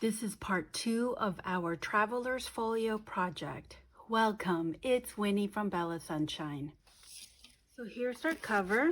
This is part 2 of our Traveler's Folio project. Welcome, it's Winnie from BellaSunshyn. So here's our cover.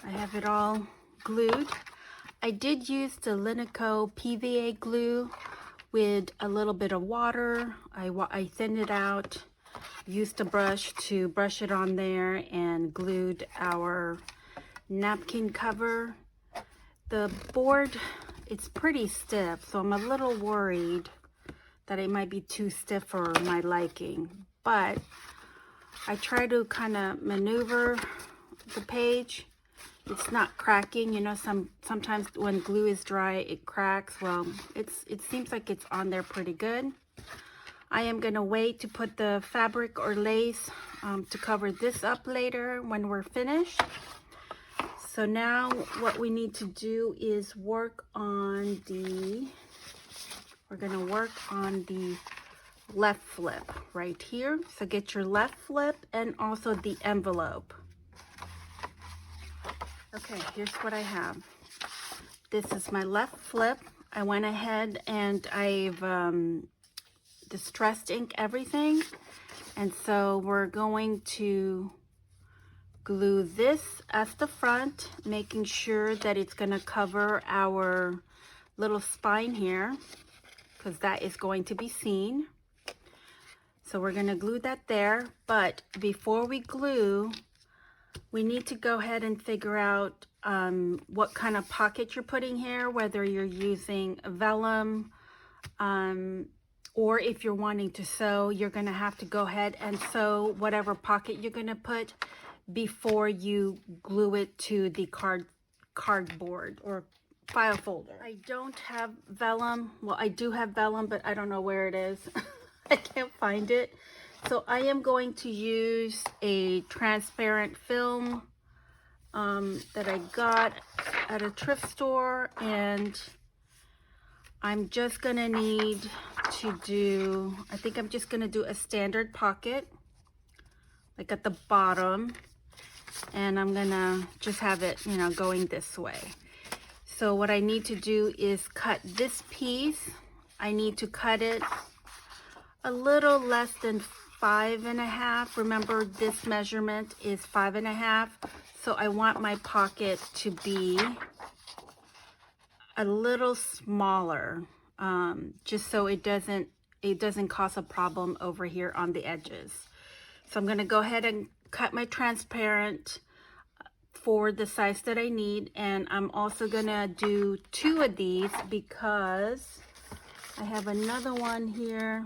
I have it all glued. I did use the Linico PVA glue with a little bit of water. I thinned it out, used a brush to brush it on there, and glued our napkin cover. The board, it's pretty stiff, so I'm a little worried that it might be too stiff for my liking. But I try to kind of maneuver the page. It's not cracking, you know, sometimes when glue is dry, it cracks. Well, it seems like it's on there pretty good. I am gonna wait to put the fabric or lace to cover this up later when we're finished. So now what we need to do is work on we're gonna work on the left flip right here. So get your left flip and also the envelope. Okay, here's what I have. This is my left flip. I went ahead and I've distressed ink everything. And so we're going to glue this at the front, making sure that it's gonna cover our little spine here, because that is going to be seen. So we're gonna glue that there, but before we glue, we need to go ahead and figure out what kind of pocket you're putting here, whether you're using vellum, or if you're wanting to sew, you're gonna have to go ahead and sew whatever pocket you're gonna put before you glue it to the cardboard or file folder. I don't have vellum. Well, I do have vellum, but I don't know where it is. I can't find it. So I am going to use a transparent film that I got at a thrift store, and I'm just gonna need to do, I think I'm just gonna do a standard pocket, like at the bottom. And I'm gonna just have it, you know, going this way. So what I need to do is cut this piece. I need to cut it a little less than 5.5. Remember, this measurement is 5.5. So I want my pocket to be a little smaller, just so it doesn't cause a problem over here on the edges. So I'm gonna go ahead and cut my transparent for the size that I need, and I'm also gonna do 2 of these because I have another one here.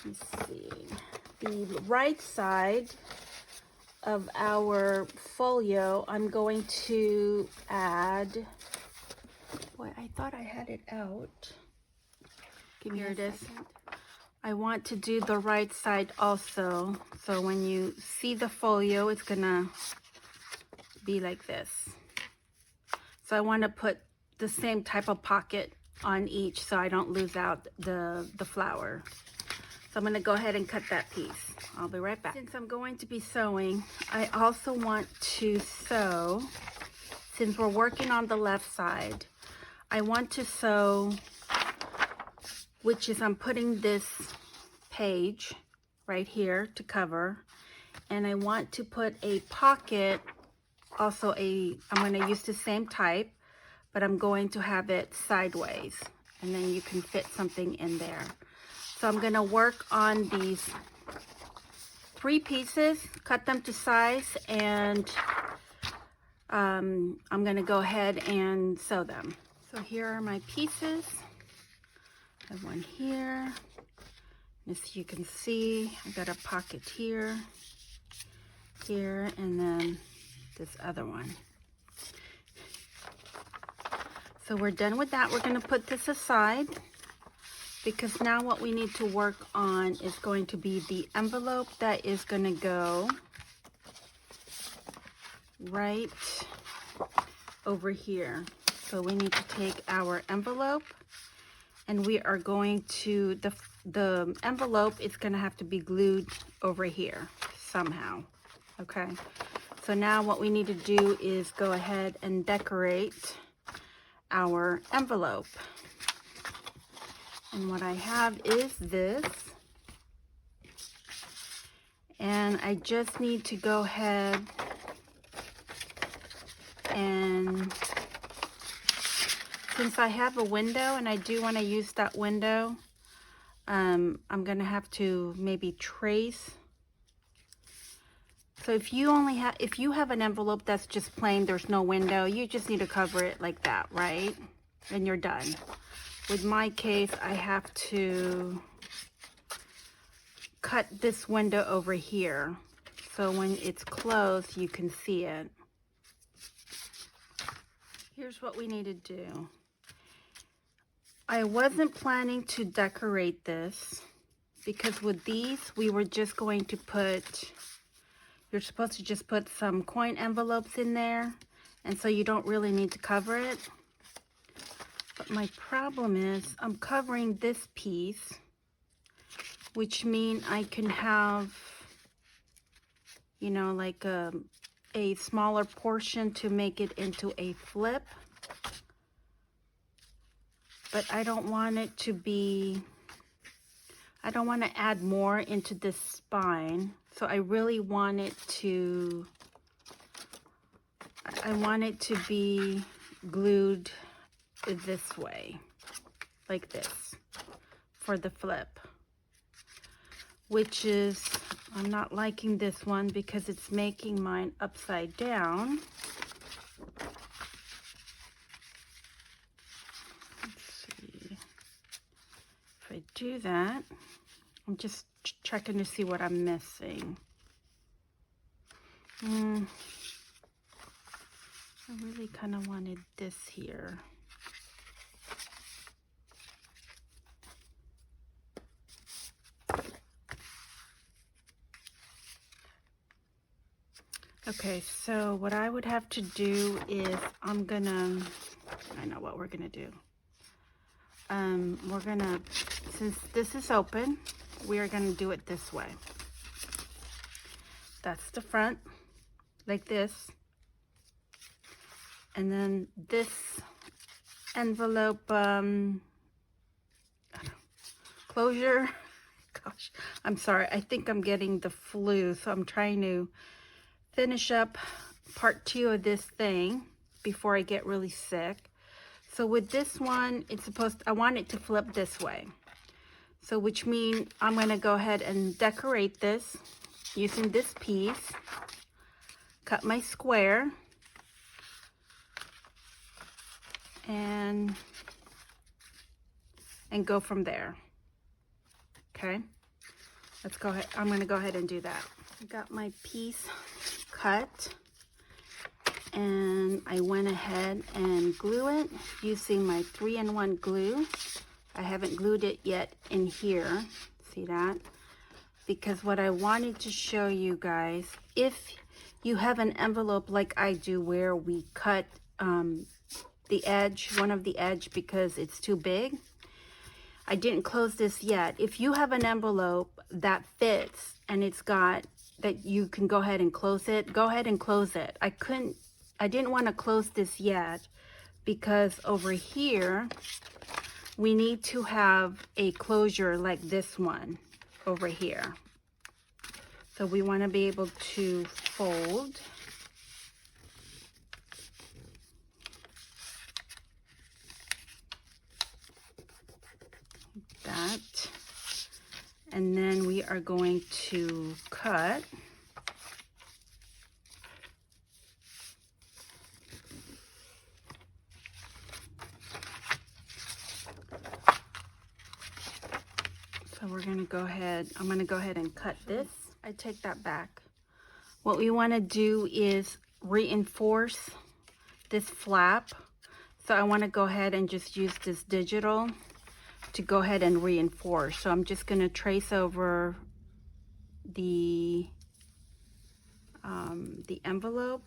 Let's see, the right side of our folio, I'm going to add, boy, I thought I had it out. Give me a second. I want to do the right side also. So when you see the folio, it's gonna be like this. So I want to put the same type of pocket on each so I don't lose out the flower. So I'm gonna go ahead and cut that piece. I'll be right back. Since I'm going to be sewing, I also want to sew, since we're working on the left side, I want to sew, which is I'm putting this page right here to cover, and I want to put a pocket, also I'm going to use the same type, but I'm going to have it sideways, and then you can fit something in there. So I'm going to work on these 3 pieces, cut them to size, and I'm going to go ahead and sew them. So here are my pieces. I have one here. As you can see, I got a pocket here, here, and then this other one. So we're done with that. We're going to put this aside because now what we need to work on is going to be the envelope that is going to go right over here. So we need to take our envelope and we are going to, the envelope is going to have to be glued over here somehow. Okay, so now what we need to do is go ahead and decorate our envelope. And what I have is this. And I just need to go ahead and, since I have a window and I do want to use that window, I'm going to have to maybe trace. So if you have an envelope that's just plain, there's no window, you just need to cover it like that, right? And you're done. With my case, I have to cut this window over here, so when it's closed, you can see it. Here's what we need to do. I wasn't planning to decorate this, because with these, we were just going to put, you're supposed to just put some coin envelopes in there, and so you don't really need to cover it. But my problem is, I'm covering this piece, which means I can have, you know, like a smaller portion to make it into a flip. But I don't want it to be, I don't want to add more into this spine. So I really want it to, I want it to be glued this way, like this, for the flip. Which is, I'm not liking this one because it's making mine upside down. Let's see. If I do that, I'm just checking to see what I'm missing. I really kind of wanted this here. Okay, so what I would have to do is I know what we're gonna do. We're gonna, since this is open, we are gonna do it this way. That's the front, like this. And then this envelope closure, gosh, I'm sorry, I think I'm getting the flu, so I'm trying to finish up part 2 of this thing before I get really sick. So with this one, I want it to flip this way. So which means I'm going to go ahead and decorate this using this piece, cut my square, and go from there. Okay, let's go ahead. I'm going to go ahead and do that. I got my piece cut, and I went ahead and glue it using my 3-in-1 glue. I haven't glued it yet in here, see that? Because what I wanted to show you guys, if you have an envelope like I do where we cut the edge, one of the edge because it's too big, I didn't close this yet. If you have an envelope that fits and it's got that you can go ahead and close it, go ahead and close it. I didn't want to close this yet because over here we need to have a closure like this one over here. So we want to be able to fold that, and then we are going to cut. So we're going to go ahead, I'm going to go ahead and cut this. I take that back. What we want to do is reinforce this flap. So I want to go ahead and just use this digital to go ahead and reinforce. So I'm just going to trace over the envelope,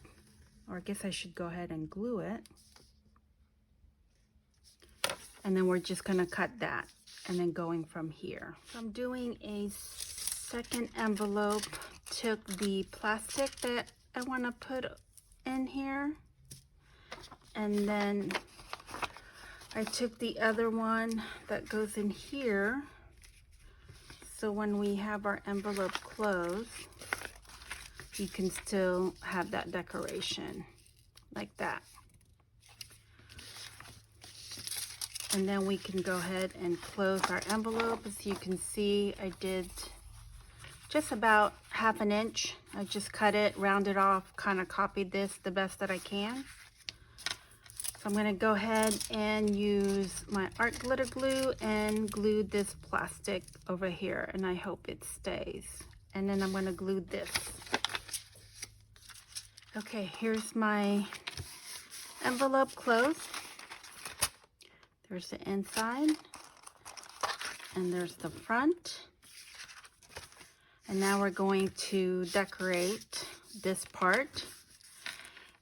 or I guess I should go ahead and glue it. And then we're just gonna cut that and then going from here. So I'm doing a second envelope, took the plastic that I wanna put in here, and then I took the other one that goes in here. So when we have our envelope closed, you can still have that decoration like that. And then we can go ahead and close our envelope. As you can see, I did just about 1/2 inch. I just cut it, rounded off, kind of copied this the best that I can. So I'm gonna go ahead and use my art glitter glue and glue this plastic over here, and I hope it stays. And then I'm gonna glue this. Okay, here's my envelope closed. There's the inside, and there's the front. And now we're going to decorate this part.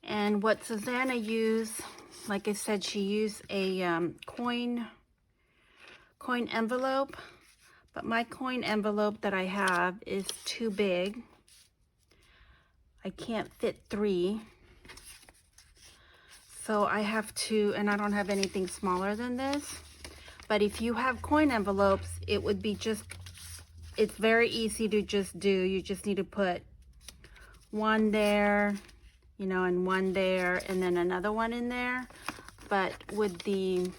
And what Susanna used, like I said, she used a coin envelope, but my coin envelope that I have is too big. I can't fit 3. So I have to, and I don't have anything smaller than this. But if you have coin envelopes, it would be just, it's very easy to just do. You just need to put one there, you know, and one there, and then another one in there. But with the,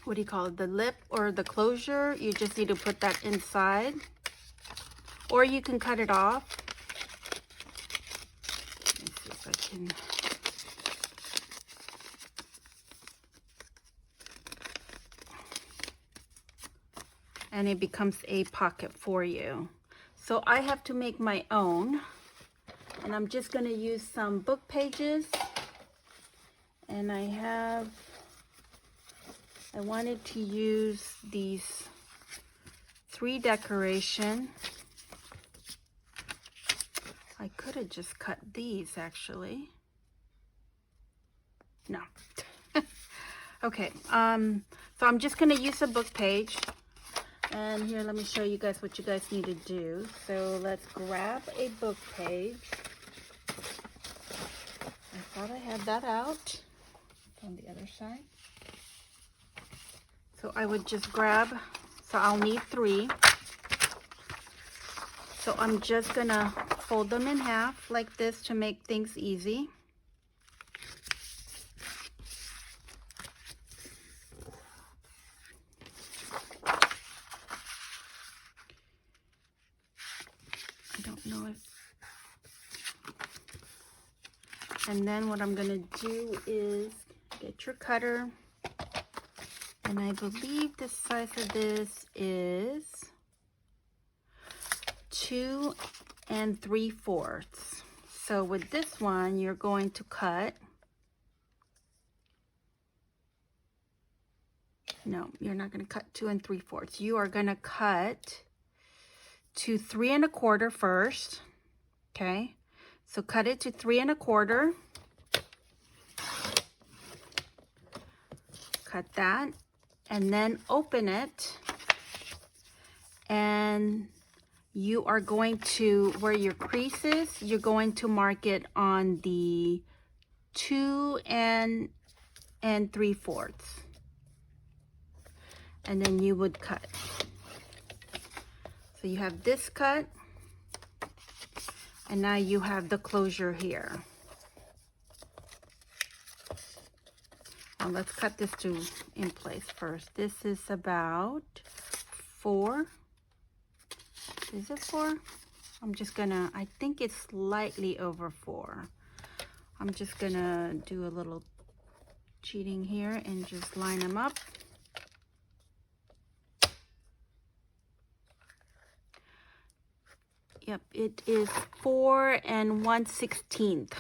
what do you call it, the lip or the closure, you just need to put that inside. Or you can cut it off. Let me see if I can. And it becomes a pocket for you. So I have to make my own, and I'm just gonna use some book pages. And I wanted to use these 3 decoration. I could have just cut these actually. No. Okay, so I'm just gonna use a book page. And here, let me show you guys what you guys need to do. So let's grab a book page. I thought I had that out on the other side. So I would just grab, so I'll need 3. So I'm just gonna fold them in half like this to make things easy. And then what I'm gonna do is get your cutter, and I believe the size of this is 2 3/4. So with this one, you're going to cut, no, you're not gonna cut 2 3/4. You are gonna cut to 3 1/4 first, okay? So cut it to 3 1/4. Cut that, and then open it, and you are going to, where your crease is, you're going to mark it on the 2 3/4, and then you would cut. So you have this cut, and now you have the closure here. Now let's cut this in place first. This is about 4. Is it 4? I'm just gonna, I think it's slightly over 4. I'm just gonna do a little cheating here and just line them up. Yep, it is 4 1/16.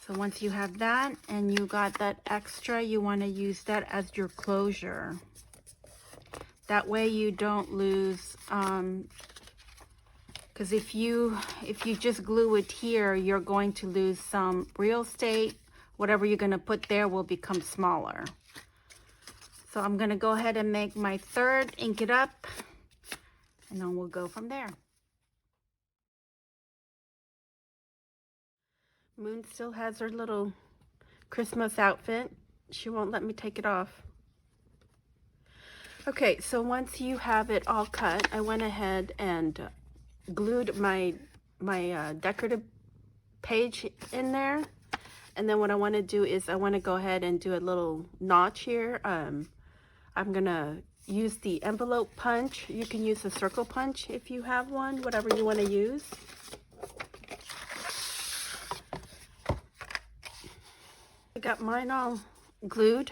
So once you have that and you got that extra, you want to use that as your closure. That way you don't lose, because if you just glue it here, you're going to lose some real estate whatever you're going to put there will become smaller. So I'm going to go ahead and make my third, ink it up, and then we'll go from there. Moon still has her little Christmas outfit. She won't let me take it off. Okay, so once you have it all cut, I went ahead and glued my decorative page in there. And then what I want to do is I want to go ahead and do a little notch here. I'm gonna use the envelope punch. You can use a circle punch if you have one, whatever you want to use. I got mine all glued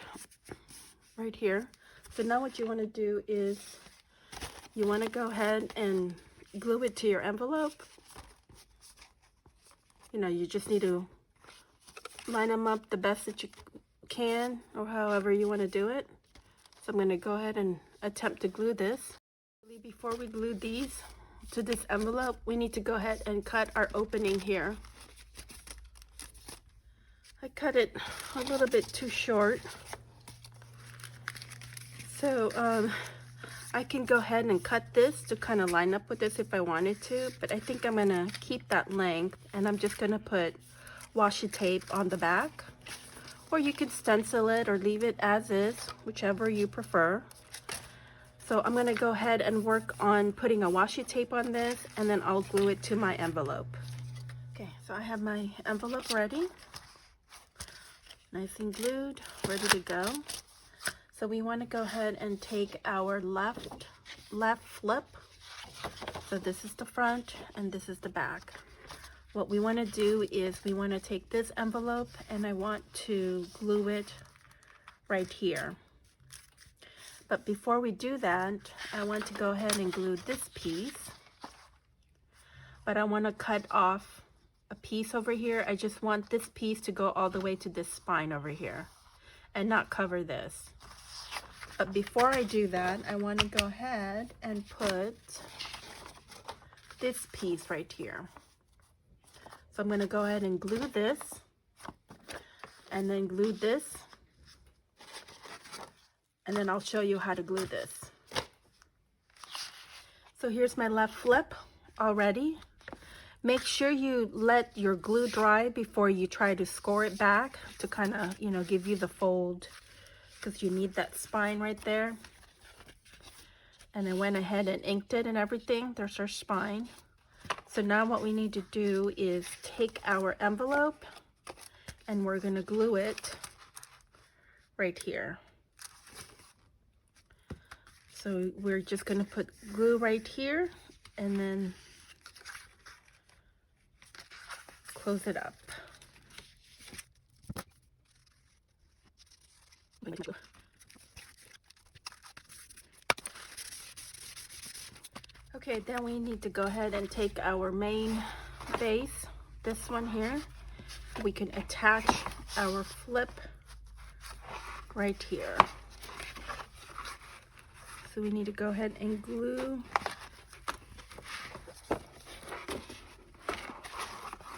right here. So now what you want to do is you want to go ahead and glue it to your envelope. You know, you just need to line them up the best that you can, or however you want to do it. So I'm going to go ahead and attempt to glue this. Before we glue these to this envelope, we need to go ahead and cut our opening here. I cut it a little bit too short. So I can go ahead and cut this to kind of line up with this if I wanted to, but I think I'm going to keep that length, and I'm just going to put washi tape on the back. Or you can stencil it or leave it as is, whichever you prefer. So I'm going to go ahead and work on putting a washi tape on this, and then I'll glue it to my envelope. Okay, so I have my envelope ready. Nice and glued, ready to go. So we want to go ahead and take our left flip. So this is the front and this is the back. What we want to do is we want to take this envelope and I want to glue it right here. But before we do that, I want to go ahead and glue this piece. But I want to cut off a piece over here. I just want this piece to go all the way to this spine over here and not cover this. But before I do that, I want to go ahead and put this piece right here. So I'm going to go ahead and glue this, and then glue this, and then I'll show you how to glue this. So here's my left flip already. Make sure you let your glue dry before you try to score it back to kind of, you know, give you the fold, because you need that spine right there. And I went ahead and inked it and everything. There's our spine. So now what we need to do is take our envelope and we're going to glue it right here. So we're just going to put glue right here and then close it up. Okay, then we need to go ahead and take our main base, this one here. We can attach our flip right here. So we need to go ahead and glue.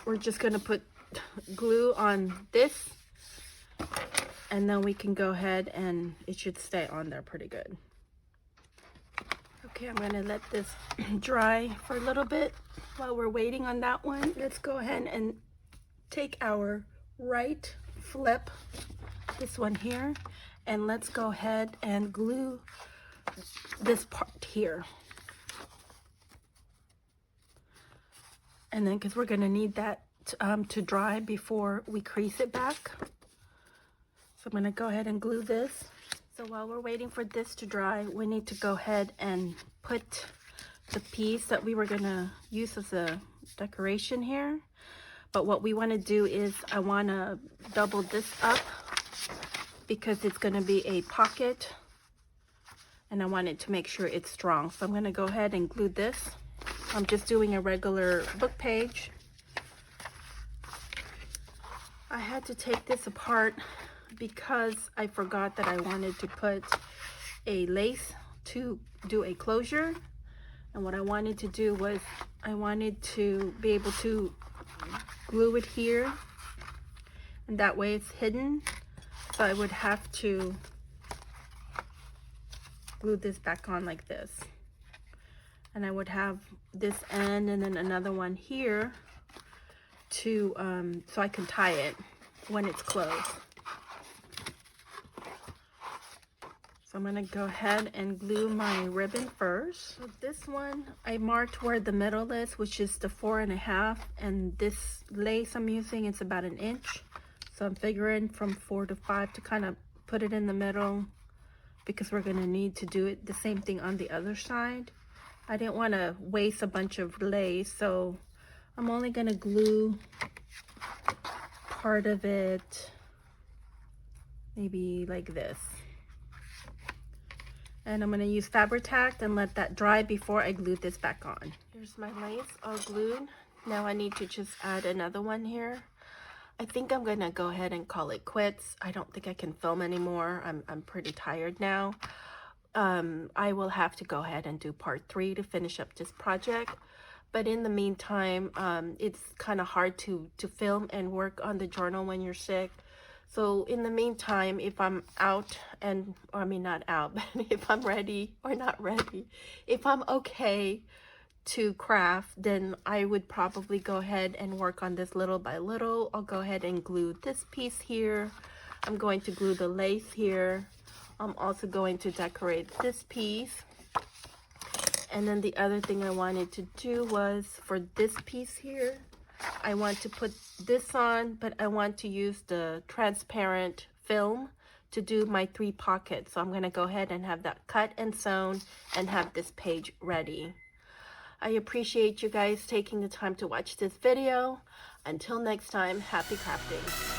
We're just going to put glue on this, and then we can go ahead and it should stay on there pretty good. Okay, I'm going to let this dry for a little bit while we're waiting on that one. Let's go ahead and take our right flip, this one here, and let's go ahead and glue this part here. And then, because we're going to need that to dry before we crease it back. So I'm going to go ahead and glue this. So while we're waiting for this to dry, we need to go ahead and put the piece that we were going to use as a decoration here. But what we want to do is I want to double this up because it's going to be a pocket and I want it to make sure it's strong. So I'm going to go ahead and glue this. I'm just doing a regular book page. I had to take this apart because I forgot that I wanted to put a lace to do a closure. And what I wanted to do was I wanted to be able to glue it here and that way it's hidden. So I would have to glue this back on like this. And I would have this end and then another one here to so I can tie it when it's closed. So I'm gonna go ahead and glue my ribbon first. So this one, I marked where the middle is, which is the 4.5, and this lace I'm using, it's about 1 inch. So I'm figuring from 4 to 5 to kind of put it in the middle, because we're gonna need to do it the same thing on the other side. I didn't want to waste a bunch of lace, so I'm only gonna glue part of it, maybe like this. And I'm gonna use Fabri-Tac and let that dry before I glue this back on. Here's my lace all glued. Now I need to just add another one here. I think I'm gonna go ahead and call it quits. I don't think I can film anymore. I'm pretty tired now. I will have to go ahead and do part 3 to finish up this project. But in the meantime, it's kind of hard to film and work on the journal when you're sick. So in the meantime, if I'm out and, I mean not out, but if I'm ready or not ready, if I'm okay to craft, then I would probably go ahead and work on this little by little. I'll go ahead and glue this piece here. I'm going to glue the lace here. I'm also going to decorate this piece. And then the other thing I wanted to do was for this piece here, I want to put this on, but I want to use the transparent film to do my 3 pockets. So I'm going to go ahead and have that cut and sewn and have this page ready. I appreciate you guys taking the time to watch this video. Until next time, happy crafting.